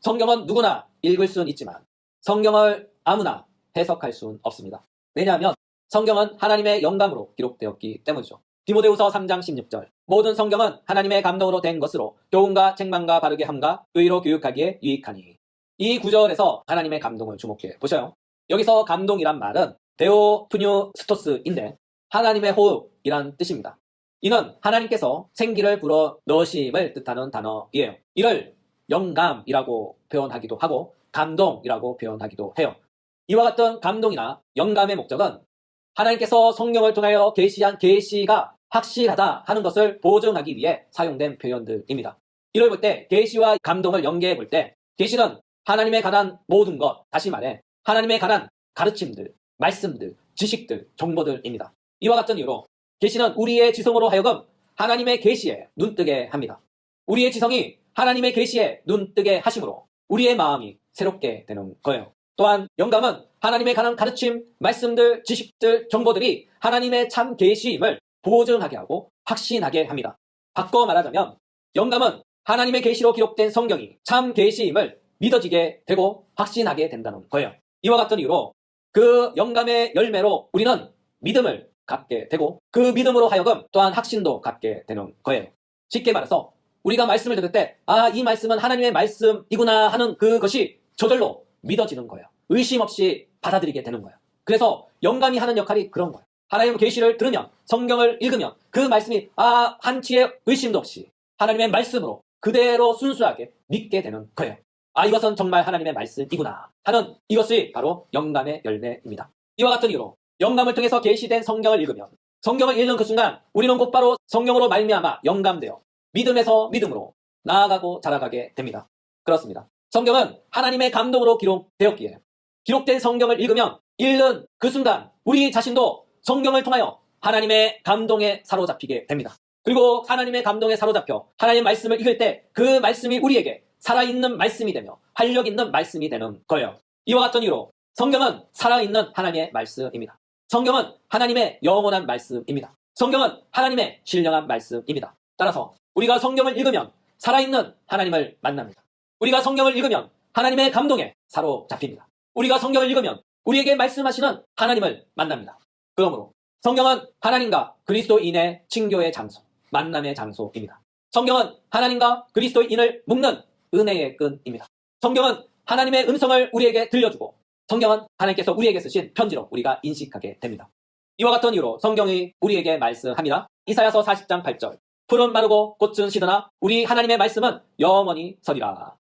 성경은 누구나 읽을 수는 있지만 성경을 아무나 해석할 수는 없습니다. 왜냐하면 성경은 하나님의 영감으로 기록되었기 때문이죠. 디모데후서 3장 16절 모든 성경은 하나님의 감동으로 된 것으로 교훈과 책망과 바르게 함과 의로 교육하기에 유익하니. 이 구절에서 하나님의 감동을 주목해 보셔요. 여기서 감동이란 말은 데오프뉴스토스인데 하나님의 호흡이란 뜻입니다. 이는 하나님께서 생기를 불어 넣으심을 뜻하는 단어이에요. 이를 영감이라고 표현하기도 하고 감동이라고 표현하기도 해요. 이와 같은 감동이나 영감의 목적은 하나님께서 성경을 통하여 계시한 계시가 확실하다 하는 것을 보증하기 위해 사용된 표현들입니다. 이를 볼 때 계시와 감동을 연계해 볼 때 계시는 하나님에 관한 모든 것, 다시 말해 하나님에 관한 가르침들, 말씀들, 지식들, 정보들입니다. 이와 같은 이유로 계시는 우리의 지성으로 하여금 하나님의 계시에 눈뜨게 합니다. 우리의 지성이 하나님의 계시에 눈뜨게 하심으로 우리의 마음이 새롭게 되는 거예요. 또한 영감은 하나님의 관한 가르침, 말씀들, 지식들, 정보들이 하나님의 참 계시임을 보증하게 하고 확신하게 합니다. 바꿔 말하자면 영감은 하나님의 계시로 기록된 성경이 참 계시임을 믿어지게 되고 확신하게 된다는 거예요. 이와 같은 이유로 그 영감의 열매로 우리는 믿음을 갖게 되고 그 믿음으로 하여금 또한 확신도 갖게 되는 거예요. 쉽게 말해서 우리가 말씀을 들을 때 이 말씀은 하나님의 말씀이구나 하는 그것이 저절로 믿어지는 거예요. 의심 없이 받아들이게 되는 거예요. 그래서 영감이 하는 역할이 그런 거예요. 하나님의 계시를 들으면 성경을 읽으면 그 말씀이 한치의 의심도 없이 하나님의 말씀으로 그대로 순수하게 믿게 되는 거예요. 이것은 정말 하나님의 말씀이구나 하는 이것이 바로 영감의 열매입니다. 이와 같은 이유로 영감을 통해서 계시된 성경을 읽으면 성경을 읽는 그 순간 우리는 곧바로 성경으로 말미암아 영감되어 믿음에서 믿음으로 나아가고 자라가게 됩니다. 그렇습니다. 성경은 하나님의 감동으로 기록되었기에 기록된 성경을 읽으면 읽는 그 순간 우리 자신도 성경을 통하여 하나님의 감동에 사로잡히게 됩니다. 그리고 하나님의 감동에 사로잡혀 하나님의 말씀을 읽을 때 그 말씀이 우리에게 살아있는 말씀이 되며 활력 있는 말씀이 되는 거예요. 이와 같은 이유로 성경은 살아있는 하나님의 말씀입니다. 성경은 하나님의 영원한 말씀입니다. 성경은 하나님의 신령한 말씀입니다. 따라서 우리가 성경을 읽으면 살아있는 하나님을 만납니다. 우리가 성경을 읽으면 하나님의 감동에 사로잡힙니다. 우리가 성경을 읽으면 우리에게 말씀하시는 하나님을 만납니다. 그러므로 성경은 하나님과 그리스도인의 친교의 장소, 만남의 장소입니다. 성경은 하나님과 그리스도인을 묶는 은혜의 끈입니다. 성경은 하나님의 음성을 우리에게 들려주고 성경은 하나님께서 우리에게 쓰신 편지로 우리가 인식하게 됩니다. 이와 같은 이유로 성경이 우리에게 말씀합니다. 이사야서 40장 8절 풀은 마르고 꽃은 시드나 우리 하나님의 말씀은 영원히 서리라.